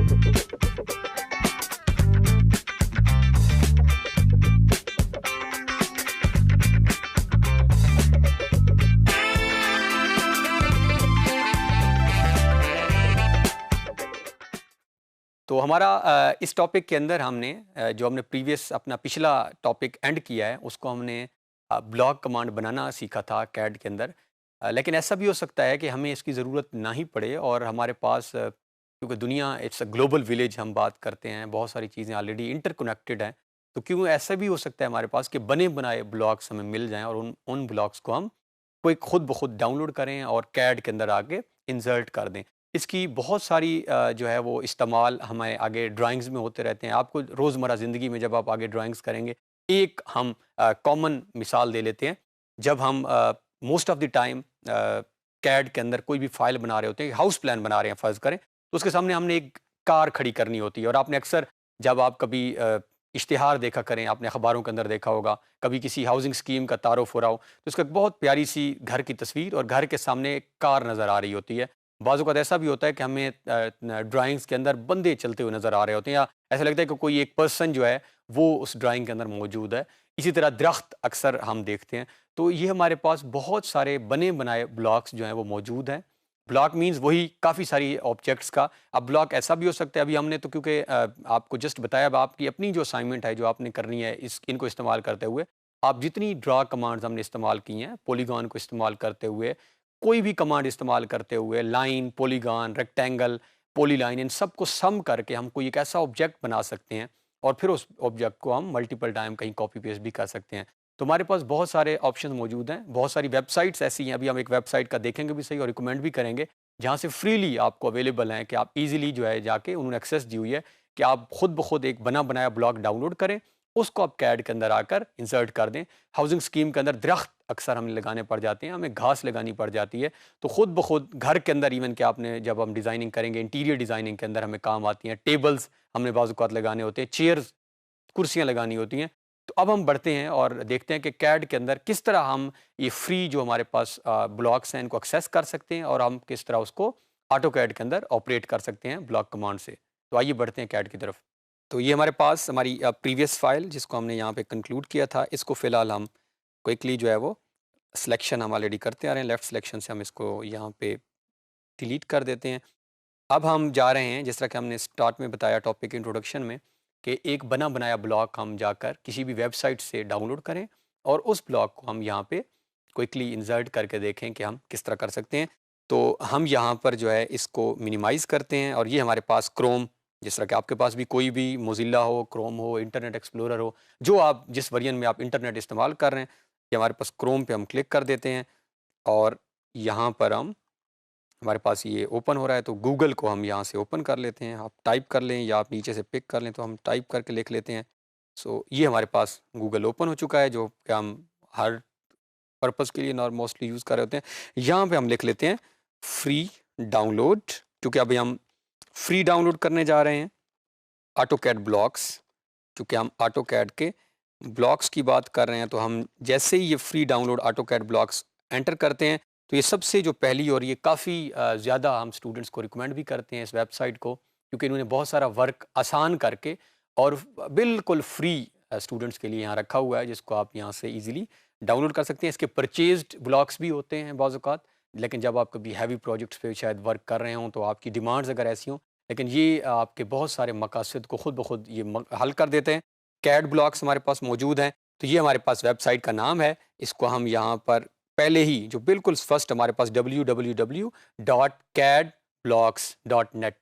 तो हमारा इस टॉपिक के अंदर हमने जो हमने प्रीवियस अपना पिछला टॉपिक एंड किया है उसको हमने ब्लॉक कमांड बनाना सीखा था कैड के अंदर। लेकिन ऐसा भी हो सकता है कि हमें इसकी ज़रूरत ना ही पड़े और हमारे पास क्योंकि दुनिया इट्स अ ग्लोबल विलेज हम बात करते हैं, बहुत सारी चीज़ें ऑलरेडी इंटरकनेक्टेड हैं। तो क्यों ऐसा भी हो सकता है हमारे पास कि बने बनाए ब्लॉक्स हमें मिल जाएं और उन उन ब्लॉक्स को हम कोई खुद ब खुद डाउनलोड करें और कैड के अंदर आके इंसर्ट कर दें। इसकी बहुत सारी जो है वो इस्तेमाल हमारे आगे ड्राइंग्स में होते रहते हैं। आपको रोज़मर्रा ज़िंदगी में जब आप आगे ड्राइंग्स करेंगे, एक हम कॉमन मिसाल दे लेते हैं। जब हम most of the time CAD के अंदर कोई भी फ़ाइल बना रहे होते हैं, हाउस प्लान बना रहे हैं फ़र्ज़ करें, तो उसके सामने हमने एक कार खड़ी करनी होती है और आपने अक्सर जब आप कभी इश्तिहार देखा करें, आपने अखबारों के अंदर देखा होगा, कभी किसी हाउसिंग स्कीम का तारुफ़ हो रहा हो, तो उसका एक बहुत प्यारी-सी घर की तस्वीर और घर के सामने एक कार नज़र आ रही होती है। बाज़-औक़ात ऐसा भी होता है कि हमें ड्राइंग्स के अंदर बंदे चलते हुए नज़र आ रहे होते हैं या ऐसा लगता है कि कोई एक पर्सन जो है वो उस ड्राइंग के अंदर मौजूद है। इसी तरह दरख्त अक्सर हम देखते हैं। तो ये हमारे पास बहुत सारे बने-बनाए ब्लॉक्स जो हैं वो मौजूद हैं। ब्लॉक मीन्स वही काफ़ी सारी ऑब्जेक्ट्स का। अब ब्लॉक ऐसा भी हो सकता है, अभी हमने तो क्योंकि आपको जस्ट बताया, अब आपकी अपनी जो असाइनमेंट है जो आपने करनी है इनको इस्तेमाल करते हुए, आप जितनी ड्रा कमांड्स हमने इस्तेमाल की हैं, पॉलीगॉन को इस्तेमाल करते हुए, कोई भी कमांड इस्तेमाल करते हुए, लाइन, पॉलीगॉन, रेक्टेंगल, पॉलीलाइन, इन सब को सम करके हम कोई एक ऐसा ऑब्जेक्ट बना सकते हैं और फिर उस ऑब्जेक्ट को हम मल्टीपल टाइम कहीं कॉपी पेस्ट भी कर सकते हैं। तो हमारे पास बहुत सारे ऑप्शन मौजूद हैं, बहुत सारी वेबसाइट्स ऐसी हैं, अभी हम एक वेबसाइट का देखेंगे भी सही और रिकमेंड भी करेंगे, जहाँ से फ्रीली आपको अवेलेबल हैं कि आप ईज़िली जो है जाके उन्होंने एक्सेस दी हुई है कि आप खुद ब खुद एक बना बनाया ब्लॉक डाउनलोड करें, उसको आप कैड के अंदर आकर इंसर्ट कर दें। हाउसिंग स्कीम के अंदर दरख्त अक्सर हमें लगाने पड़ जाते हैं, हमें घास लगानी पड़ जाती है, तो खुद ब खुद घर के अंदर इवन कि आपने जब हम डिज़ाइनिंग करेंगे, इंटीरियर डिज़ाइनिंग के अंदर हमें काम आती हैं। टेबल्स हमने बाज़ औक़ात लगाने होते हैं, चेयर्स, कुर्सियाँ लगानी होती हैं। तो अब हम बढ़ते हैं और देखते हैं कि कैड के अंदर किस तरह हम ये फ्री जो हमारे पास ब्लॉक्स हैं इनको एक्सेस कर सकते हैं और हम किस तरह उसको ऑटो कैड के अंदर ऑपरेट कर सकते हैं ब्लॉक कमांड से। तो आइए बढ़ते हैं कैड की तरफ। तो ये हमारे पास हमारी प्रीवियस फाइल जिसको हमने यहाँ पे कंक्लूड किया था, इसको फ़िलहाल हम क्विकली जो है वो सिलेक्शन हम ऑलरेडी करते आ रहे हैं, लेफ़्ट सिलेक्शन से हम इसको यहाँ पे डिलीट कर देते हैं। अब हम जा रहे हैं, जिस तरह कि हमने स्टार्ट में बताया टॉपिक इंट्रोडक्शन में, कि एक बना बनाया ब्लॉक हम जाकर किसी भी वेबसाइट से डाउनलोड करें और उस ब्लॉक को हम यहाँ पे क्विकली इंसर्ट करके देखें कि हम किस तरह कर सकते हैं। तो हम यहाँ पर जो है इसको मिनिमाइज़ करते हैं और ये हमारे पास क्रोम, जिस तरह कि आपके पास भी कोई भी मोज़िला हो, क्रोम हो, इंटरनेट एक्सप्लोरर हो, जो आप जिस वर्जन में आप इंटरनेट इस्तेमाल कर रहे हैं, ये हमारे पास क्रोम पे हम क्लिक कर देते हैं और यहाँ पर हम हमारे पास ये ओपन हो रहा है, तो गूगल को हम यहाँ से ओपन कर लेते हैं। आप टाइप कर लें या आप नीचे से पिक कर लें, तो हम टाइप करके लिख लेते हैं। सो ये हमारे पास गूगल ओपन हो चुका है, जो कि हम हर पर्पज़ के लिए मोस्टली यूज़ कर रहे होते हैं। यहाँ पे हम लिख लेते हैं फ्री डाउनलोड, क्योंकि अभी हम फ्री डाउनलोड करने जा रहे हैं ऑटोकैड ब्लॉक्स। क्योंकि हम ऑटोकैड के ब्लॉक्स की बात कर रहे हैं, तो हम जैसे ही ये free download AutoCAD blocks enter करते हैं, तो ये सबसे जो पहली और ये काफ़ी ज़्यादा हम स्टूडेंट्स को रिकमेंड भी करते हैं इस वेबसाइट को, क्योंकि इन्होंने बहुत सारा वर्क आसान करके और बिल्कुल फ्री स्टूडेंट्स के लिए यहाँ रखा हुआ है, जिसको आप यहाँ से इजीली डाउनलोड कर सकते हैं। इसके परचेज्ड ब्लॉक्स भी होते हैं बाज़ औक़ात, लेकिन जब आप कभी हैवी प्रोजेक्ट्स पे शायद वर्क कर रहे हों, तो आपकी डिमांड्स अगर ऐसी हों, लेकिन ये आपके बहुत सारे मकासद को खुद ब खुद ये हल कर देते हैं। कैड ब्लॉक्स हमारे पास मौजूद हैं, तो ये हमारे पास वेबसाइट का नाम है। इसको हम यहाँ पर पहले ही जो बिल्कुल फर्स्ट हमारे पास www.cadblocks.net,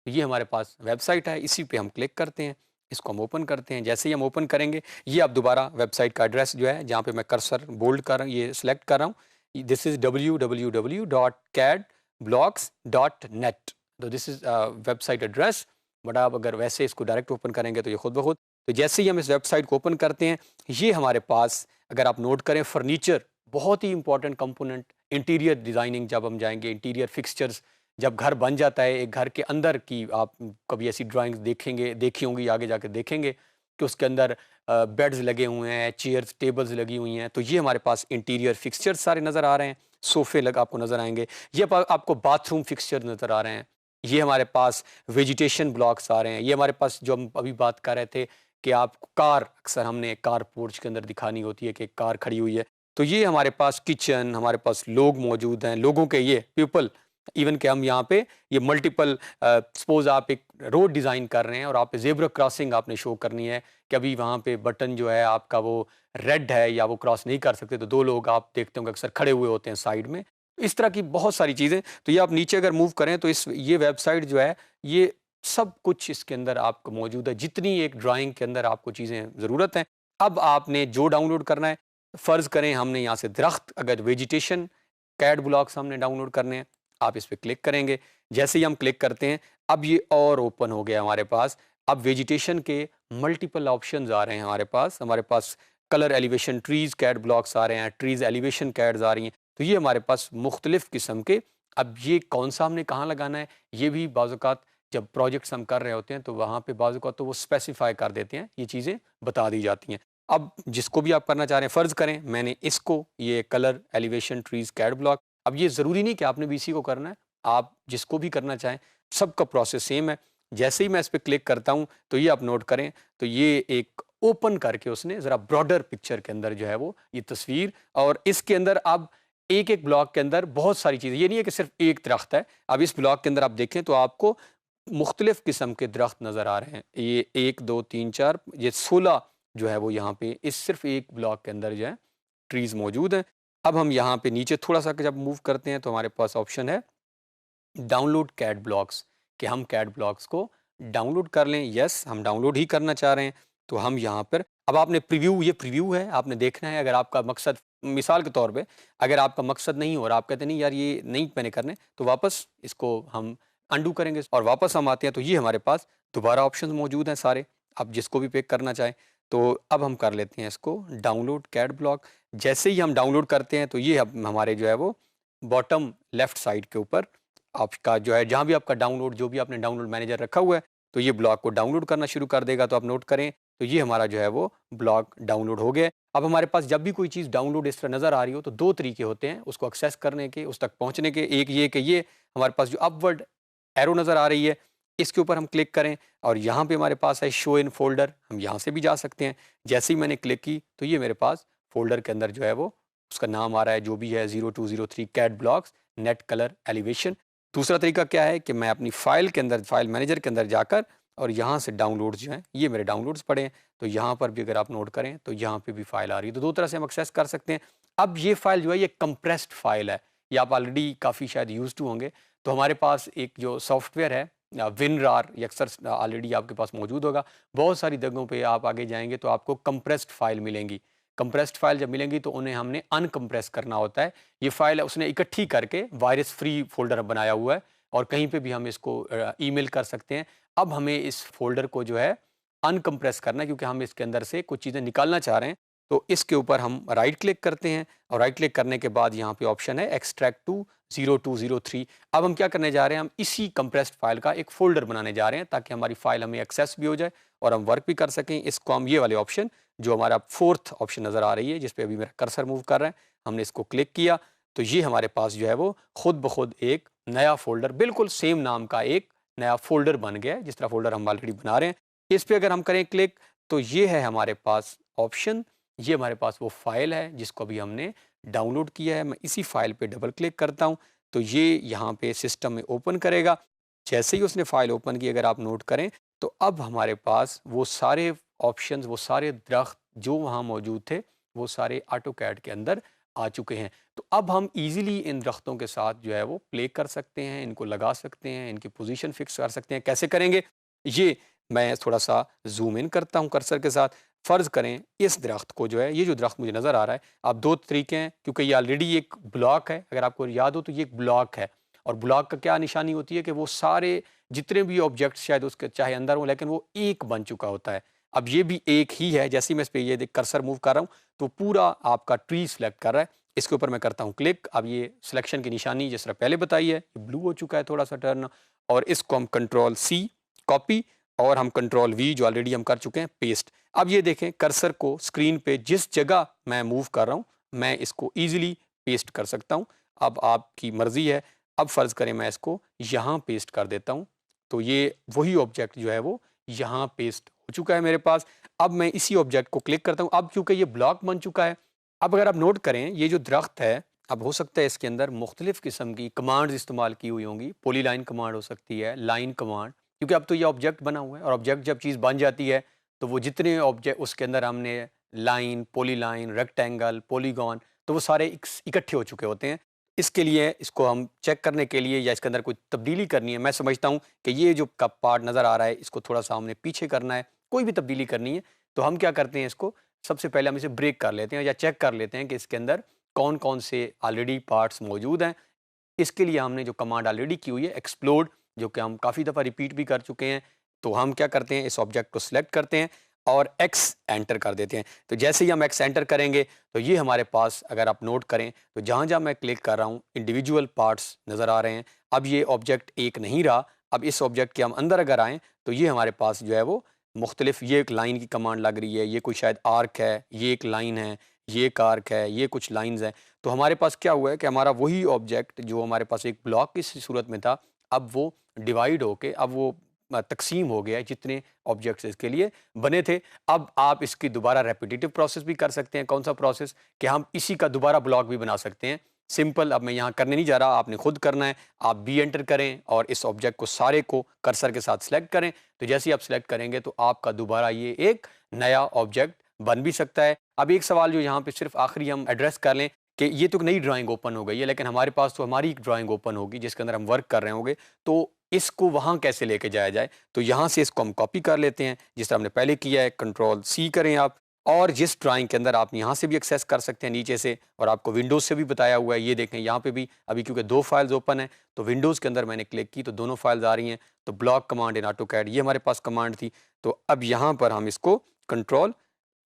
ये हमारे पास वेबसाइट है, इसी पे हम क्लिक करते हैं, इसको हम ओपन करते हैं। जैसे ही हम ओपन करेंगे, ये अब दोबारा वेबसाइट का एड्रेस जो है, जहाँ पे मैं कर्सर बोल्ड कर रहा हूँ, ये सिलेक्ट कर रहा हूँ, दिस इज़ www.cadblocks.net। तो this is website address, but आप अगर वैसे इसको डायरेक्ट ओपन करेंगे तो ये खुद ब खुद। तो जैसे ही हम इस वेबसाइट को ओपन करते हैं, ये हमारे पास, अगर आप नोट करें, फर्नीचर बहुत ही इंपॉर्टेंट कंपोनेंट, इंटीरियर डिज़ाइनिंग जब हम जाएंगे, इंटीरियर फिक्सचर्स जब घर बन जाता है, एक घर के अंदर की आप कभी ऐसी ड्राइंग्स देखेंगे, देखी होंगी, आगे जाके देखेंगे कि उसके अंदर बेड्स लगे हुए हैं, चेयर्स, टेबल्स लगी हुई हैं, तो ये हमारे पास इंटीरियर फिक्सचर्स सारे नज़र आ रहे हैं। सोफ़े आपको नज़र आएंगे, ये आपको बाथरूम फिक्सचर नज़र आ रहे हैं, ये हमारे पास वेजिटेशन ब्लॉक्स आ रहे हैं। ये हमारे पास जो हम अभी बात कर रहे थे कि आपको कार, अक्सर हमने कार पोर्च के अंदर दिखानी होती है कि कार खड़ी हुई है। तो ये हमारे पास किचन, हमारे पास लोग मौजूद हैं, लोगों के ये पीपल, इवन कि हम यहाँ पे ये मल्टीपल सपोज आप एक रोड डिज़ाइन कर रहे हैं और आप ज़ेब्रा क्रॉसिंग आपने शो करनी है कि अभी वहाँ पे बटन जो है आपका वो रेड है या वो क्रॉस नहीं कर सकते, तो 2 लोग आप देखते होंगे अक्सर खड़े हुए होते हैं साइड में। इस तरह की बहुत सारी चीज़ें, तो ये आप नीचे अगर मूव करें तो इस ये वेबसाइट जो है, ये सब कुछ इसके अंदर आपको मौजूद है, जितनी एक ड्राइंग के अंदर आपको चीज़ें ज़रूरत हैं। अब आपने जो डाउनलोड करना है, फ़र्ज़ करें हमने यहाँ से दरख्त, अगर वेजिटेशन कैड ब्लॉक्स हमने डाउनलोड करने हैं, आप इस पे क्लिक करेंगे। जैसे ही हम क्लिक करते हैं, अब ये और ओपन हो गया हमारे पास। अब वेजिटेशन के मल्टीपल ऑप्शंस आ रहे हैं हमारे पास colour elevation trees CAD blocks आ रहे हैं, ट्रीज़ एलिवेशन कैड्स आ रही हैं। तो ये हमारे पास मुख्तलिफ़ किस्म के, अब ये कौन-सा हमने कहाँ लगाना है, ये भी बाज़-औक़ात जब प्रोजेक्ट्स हम कर रहे होते हैं, तो वहाँ पे बाज़-औक़ात तो वो स्पेसिफ़ाई कर देते हैं, ये चीज़ें बता दी जाती हैं। अब जिसको भी आप करना चाह रहे हैं, फ़र्ज़ करें मैंने इसको, ये colour elevation trees CAD block, अब ये ज़रूरी नहीं कि आपने भी इसी को करना है, आप जिसको भी करना चाहें, सबका प्रोसेस सेम है। जैसे ही मैं इस पे क्लिक करता हूँ, तो ये आप नोट करें, तो ये एक ओपन करके उसने ज़रा ब्रॉडर पिक्चर के अंदर जो है वो ये तस्वीर, और इसके अंदर अब एक-एक ब्लॉक के अंदर बहुत सारी चीज़ें, ये नहीं है कि सिर्फ़ एक दरख्त है। अब इस ब्लॉक के अंदर आप देखें तो आपको मुख्तलिफ़ किस्म के दरख्त नज़र आ रहे हैं। ये 1, 2, 3, 4, ये 16 जो है वो यहाँ पे इस सिर्फ़ एक ब्लॉक के अंदर जो है ट्रीज़ मौजूद हैं। अब हम यहाँ पे नीचे थोड़ा-सा जब मूव करते हैं तो हमारे पास ऑप्शन है डाउनलोड कैड ब्लॉक्स, कि हम कैड ब्लॉक्स को डाउनलोड कर लें। यस, हम डाउनलोड ही करना चाह रहे हैं, तो हम यहाँ पर, अब आपने प्रीव्यू, ये प्रीव्यू है, आपने देखना है। अगर आपका मकसद, मिसाल के तौर पे, अगर आपका मकसद नहीं हो रहा, आप कहते नहीं यार ये नहीं मैंने करने, तो वापस इसको हम अंडू करेंगे और वापस हम आते हैं, तो ये हमारे पास दोबारा ऑप्शंस मौजूद हैं सारे, आप जिसको भी पिक करना चाहें। तो अब हम कर लेते हैं इसको डाउनलोड कैड ब्लॉक। जैसे ही हम डाउनलोड करते हैं, तो ये अब हमारे जो है वो बॉटम लेफ्ट साइड के ऊपर आपका जो है, जहाँ भी आपका डाउनलोड, जो भी आपने डाउनलोड मैनेजर रखा हुआ है, तो ये ब्लॉक को डाउनलोड करना शुरू कर देगा। तो आप नोट करें, तो ये हमारा जो है वो ब्लॉक डाउनलोड हो गया है। अब हमारे पास जब भी कोई चीज़ डाउनलोड इस तरह नज़र आ रही हो, तो 2 तरीके होते हैं उसको एक्सेस करने के, उस तक पहुँचने के। एक ये कि ये हमारे पास जो अपवर्ड एरो नज़र आ रही है, इसके ऊपर हम क्लिक करें और यहाँ पे हमारे पास है शो इन फ़ोल्डर, हम यहाँ से भी जा सकते हैं। जैसे ही मैंने क्लिक की, तो ये मेरे पास फ़ोल्डर के अंदर जो है वो उसका नाम आ रहा है, जो भी है 0203 CAD blocks net colour elevation. दूसरा तरीका क्या है कि मैं अपनी फ़ाइल के अंदर, फ़ाइल मैनेजर के अंदर जाकर, और यहाँ से डाउनलोड्स जो हैं, ये मेरे डाउनलोड्स पड़े हैं, तो यहाँ पर भी अगर आप नोट करें, तो यहाँ पे भी फ़ाइल आ रही है। तो 2 तरह से हम एक्सेस कर सकते हैं। अब ये फ़ाइल जो है, ये कंप्रेस्ड फ़ाइल है, ये आप ऑलरेडी काफ़ी शायद यूज़ टू होंगे। तो हमारे पास एक जो सॉफ्टवेयर है विनरार, ये अक्सर ऑलरेडी आपके पास मौजूद होगा। बहुत सारी जगहों पे आप आगे जाएँगे तो आपको कंप्रेस्ड फ़ाइल मिलेंगी। कंप्रेस्ड फ़ाइल जब मिलेंगी तो उन्हें हमने अनकंप्रेस करना होता है। ये फ़ाइल उसने इकट्ठी करके वायरस फ्री फ़ोल्डर बनाया हुआ है, और कहीं पे भी हम इसको ईमेल कर सकते हैं। अब हमें इस फ़ोल्डर को जो है अनकंप्रेस करना है, क्योंकि हम इसके अंदर से कुछ चीज़ें निकालना चाह रहे हैं। तो इसके ऊपर हम राइट क्लिक करते हैं, और राइट क्लिक करने के बाद यहाँ पे ऑप्शन है एक्सट्रैक्ट टू 0203। अब हम क्या करने जा रहे हैं, हम इसी कंप्रेस्ड फाइल का एक फ़ोल्डर बनाने जा रहे हैं, ताकि हमारी फ़ाइल हमें एक्सेस भी हो जाए और हम वर्क भी कर सकें। इसको हम ये वाले ऑप्शन, जो हमारा 4th ऑप्शन नज़र आ रही है, जिस पे अभी मेरा कर्सर मूव कर रहा है, हमने इसको क्लिक किया, तो ये हमारे पास जो है वो खुद ब खुद एक नया फ़ोल्डर, बिल्कुल सेम नाम का एक नया फ़ोल्डर बन गया है, जिस तरह फ़ोल्डर हम ऑलरेडी बना रहे हैं। इस पे अगर हम करें क्लिक, तो ये है हमारे पास ऑप्शन, ये हमारे पास वो फ़ाइल है जिसको अभी हमने डाउनलोड किया है। मैं इसी फ़ाइल पे डबल क्लिक करता हूँ, तो ये यहाँ पे सिस्टम में ओपन करेगा। जैसे ही उसने फ़ाइल ओपन की, अगर आप नोट करें, तो अब हमारे पास वो सारे ऑप्शंस, वो सारे दरख्त जो वहाँ मौजूद थे, वो सारे ऑटोकैड के अंदर आ चुके हैं। तो अब हम ईज़िली इन दरख्तों के साथ जो है वो प्ले कर सकते हैं, इनको लगा सकते हैं, इनकी पोज़ीशन फ़िक्स कर सकते हैं। कैसे करेंगे? ये मैं थोड़ा-सा ज़ूम इन करता हूँ कर्सर के साथ। फ़र्ज़ करें इस दरख्त को जो है, ये जो दरख्त मुझे नज़र आ रहा है, अब 2 तरीके हैं, क्योंकि ये ऑलरेडी एक ब्लॉक है। अगर आपको याद हो तो ये एक ब्लॉक है, और ब्लॉक का क्या निशानी होती है कि वो सारे जितने भी ऑब्जेक्ट्स शायद उसके चाहे अंदर हों, लेकिन वो एक बन चुका होता है। अब ये भी एक ही है। जैसे ही मैं इस पे ये देख कर्सर मूव कर रहा हूँ, तो पूरा आपका ट्री सिलेक्ट कर रहा है। इसके ऊपर मैं करता हूँ क्लिक। अब ये सिलेक्शन की निशानी जिस तरह पहले बताई है, ये ब्लू हो चुका है थोड़ा-सा टर्न, और इसको हम कंट्रोल सी कॉपी, और हम कंट्रोल वी जो ऑलरेडी हम कर चुके हैं पेस्ट। अब ये देखें कर्सर को स्क्रीन पे जिस जगह मैं मूव कर रहा हूँ, मैं इसको ईज़िली पेस्ट कर सकता हूँ। अब आपकी मर्ज़ी है, अब फ़र्ज़ करें मैं इसको यहाँ पेस्ट कर देता हूँ, तो ये वही ऑब्जेक्ट जो है वो यहाँ पेस्ट हो चुका है मेरे पास। अब मैं इसी ऑब्जेक्ट को क्लिक करता हूँ, अब क्योंकि ये ब्लॉक बन चुका है। अब अगर आप नोट करें ये जो दरख्त है, अब हो सकता है इसके अंदर मुख्तलिफ़ किस्म की कमांड्स इस्तेमाल की हुई होंगी। पॉलीलाइन कमांड हो सकती है, लाइन कमांड, क्योंकि अब तो ये ऑब्जेक्ट बना हुआ है और ऑब्जेक्ट जब चीज़ बन जाती है, तो वो जितने ऑब्जेक्ट उसके अंदर हमने लाइन, पॉलीलाइन, रेक्टेंगल, पॉलीगॉन, तो वो सारे इकट्ठे हो चुके होते हैं। इसके लिए इसको हम चेक करने के लिए या इसके अंदर कोई तब्दीली करनी है, मैं समझता हूँ कि ये जो का पार्ट नज़र आ रहा है इसको थोड़ा-सा हमने पीछे करना है, कोई भी तब्दीली करनी है, तो हम क्या करते हैं इसको सबसे पहले हम इसे ब्रेक कर लेते हैं या चेक कर लेते हैं कि इसके अंदर कौन-कौन से ऑलरेडी पार्ट्स मौजूद हैं। इसके लिए हमने जो कमांड ऑलरेडी की हुई है एक्सप्लोड, जो कि हम काफ़ी दफ़ा रिपीट भी कर चुके हैं, तो हम क्या करते हैं इस ऑब्जेक्ट को सिलेक्ट करते हैं और एक्स एंटर कर देते हैं। तो जैसे ही हम एक्स एंटर करेंगे तो ये हमारे पास, अगर आप नोट करें तो जहाँ-जहाँ मैं क्लिक कर रहा हूँ इंडिविजुअल पार्ट्स नज़र आ रहे हैं। अब ये ऑब्जेक्ट एक नहीं रहा, अब इस ऑब्जेक्ट के हम अंदर अगर आएँ तो ये हमारे पास जो है वो मुख्तलिफ, ये एक लाइन की कमांड लग रही है, ये कोई शायद आर्क है, ये एक लाइन है, ये एक आर्क है, ये कुछ लाइन्स हैं। तो हमारे पास क्या हुआ है कि हमारा वही ऑब्जेक्ट जो हमारे पास एक ब्लॉक की सूरत में था, अब वो डिवाइड होके अब वो तकसीम हो गया है जितने ऑब्जेक्ट्स इसके लिए बने थे। अब आप इसकी दोबारा रेपिटेटिव प्रोसेस भी कर सकते हैं। कौन-सा प्रोसेस? कि हम इसी का दोबारा ब्लॉक भी बना सकते हैं। सिंपल, अब मैं यहाँ करने नहीं जा रहा, आपने खुद करना है। आप बी एंटर करें और इस ऑब्जेक्ट को सारे को कर्सर के साथ सेलेक्ट करें। तो जैसे ही आप सेलेक्ट करेंगे तो आपका दोबारा ये एक नया ऑब्जेक्ट बन भी सकता है। अब एक सवाल जो यहाँ पे सिर्फ आखिरी हम एड्रेस कर लें कि ये तो नई ड्राइंग ओपन हो गई है, लेकिन हमारे पास तो हमारी एक ड्राइंग ओपन होगी जिसके अंदर हम वर्क कर रहे होंगे, तो इसको वहाँ कैसे लेके जाया जाए? तो यहाँ से इसको हम कॉपी कर लेते हैं, जिस तरह हमने पहले किया है, कंट्रोल सी करें आप, और जिस ड्राइंग के अंदर आप यहाँ से भी एक्सेस कर सकते हैं नीचे से, और आपको विंडोज़ से भी बताया हुआ है। ये देखें यहाँ पे भी अभी क्योंकि 2 फाइल्स ओपन हैं, तो विंडोज़ के अंदर मैंने क्लिक की तो दोनों फाइल्स आ रही हैं। तो ब्लॉक कमांड इन ऑटोकैड ये हमारे पास कमांड थी। तो अब यहाँ पर हम इसको कंट्रोल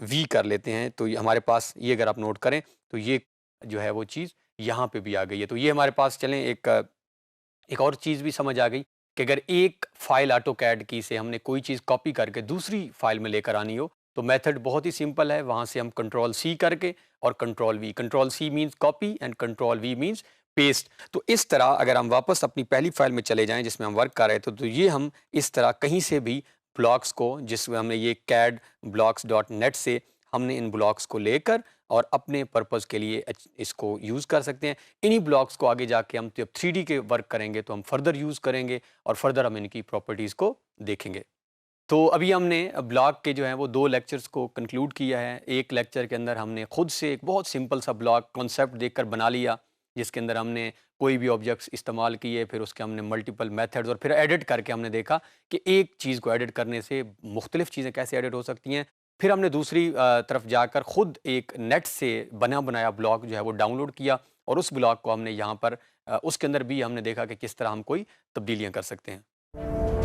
वी कर लेते हैं, तो ये हमारे पास, ये अगर आप नोट करें तो ये जो है वो चीज़ यहाँ पे भी आ गई है। तो ये हमारे पास, चलें एक और चीज़ भी समझ आ गई कि अगर एक फ़ाइल ऑटोकैड की से हमने कोई चीज़ कॉपी करके दूसरी फ़ाइल में लेकर आनी हो, तो मेथड बहुत ही सिंपल है। वहाँ से हम कंट्रोल सी करके और control C means copy and control V means paste. तो इस तरह अगर हम वापस अपनी पहली फ़ाइल में चले जाएँ जिसमें हम वर्क कर रहे थे, तो ये हम इस तरह कहीं से भी ब्लॉक्स को, जिसमें हमने ये कैड ब्लॉक्स डॉट नेट से हमने इन ब्लॉक्स को लेकर और अपने पर्पज़ के लिए इसको यूज़ कर सकते हैं। इन्हीं ब्लॉक्स को आगे जाके हम जब 3D के वर्क करेंगे तो हम फर्दर यूज़ करेंगे और फर्दर हम इनकी प्रॉपर्टीज़ को देखेंगे। तो अभी हमने ब्लॉक के जो हैं वो 2 लेक्चर्स को कंक्लूड किया है। एक लेक्चर के अंदर हमने खुद से एक बहुत सिंपल सा ब्लॉक कॉन्सेप्ट देखकर बना लिया, जिसके अंदर हमने कोई भी ऑब्जेक्ट्स इस्तेमाल किए, फिर उसके हमने मल्टीपल मेथड्स, और फिर एडिट करके हमने देखा कि एक चीज़ को एडिट करने से मुख्तलिफ़ चीज़ें कैसे एडिट हो सकती हैं। फिर हमने दूसरी तरफ जाकर खुद एक नेट से बना बनाया ब्लॉक जो है वो डाउनलोड किया, और उस ब्लॉक को हमने यहाँ पर उसके अंदर भी हमने देखा कि किस तरह हम कोई तब्दीलियाँ कर सकते हैं।